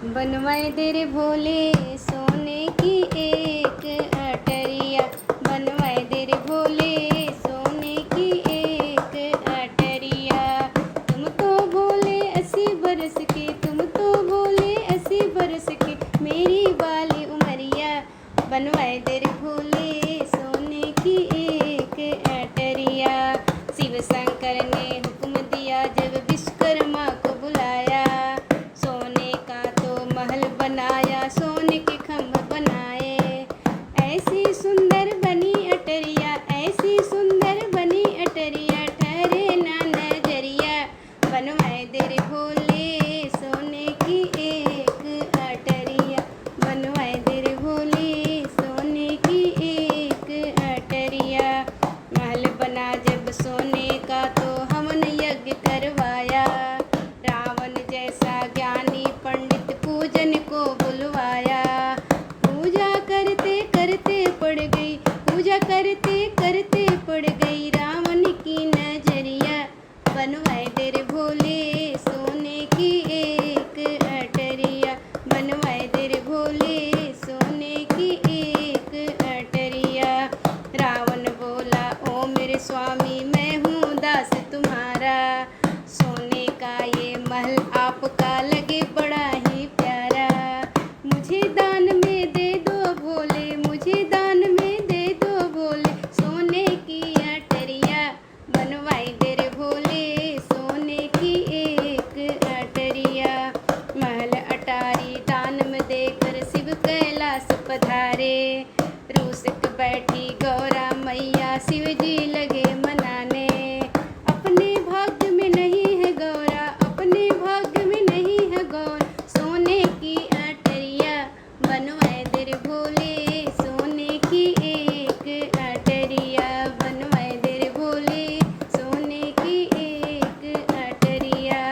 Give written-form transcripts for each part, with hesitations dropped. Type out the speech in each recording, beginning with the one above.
बनवाए दे रे भोले सोने की एक अटरिया। बनवाए दे रे भोले सोने की एक अटरिया। तुम तो भोले 80 बरस के, तुम तो भोले 80 बरस के, मेरी वाली उमरिया। बनवाए दे रे भोले सोने की एक अटरिया। शिव शंकर ने हुक्म दिया जब विश्वकर्मा को बुलाया। सोने का तो महल बनाया, सोने के खम्भ बनाए। ऐसी सुंदर बनी अटरिया, ऐसी सुंदर बनी अटरिया, ठहरे ना नजरिया। बनवाए दे रे भोले सोने की एक अटरिया। बनवाए दे रे भोले सोने की एक अटरिया। महल बना जब सोने का तो हमने यज्ञ करवाया। रावण जैसा ज्ञानी पंडित पूजन को बुलवाया। पूजा करते करते पड़ गई, पूजा करते करते पड़ गई रावण की नजरिया। बनवाए दे रे भोले सोने की एक अटरिया। बनवाए दे रे भोले सोने की एक अटरिया। रावण बोला ओ मेरे स्वामी मैं हूँ दास तुम्हारा। सोने का ये महल आपका लगे बड़ा ही प्यारा। मुझे दान में दे दो भोले, मुझे दान में दे दो भोले, सोने की अटरिया। बनवाई दे रे भोले सोने की एक अटरिया। महल अटारी दान में देकर शिव कैलाश पधारे। रूसक बैठी गौरा मैया शिव जी लगे मनाने। अपने भाग्य में नहीं है गौरा, अपने भाग्य में नहीं है गौरा, सोने की अटरिया। बनवाए दे रे भोले सोने की एक अटरिया। बनवाए दे रे भोले सोने की एक अटरिया।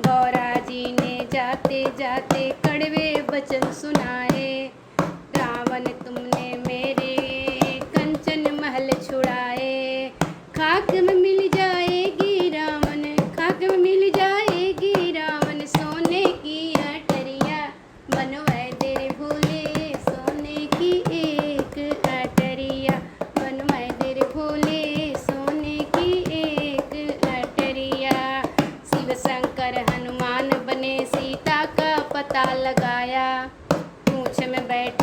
गौरा जी ने जाते जाते कड़वे वचन सुनाए। रावण तुमने मेरे कंचन महल छुड़ाए। खाक में मिल जाएगी रावण, खाक में मिल जाएगी रावण, सोने की अटरिया। बनवाए दे रे भोले सोने की एक अटरिया। बनवाए दे रे भोले सोने की एक अटरिया। शिव शंकर हनुमान बने सीता का पता लगाया। पूंछ में बैठ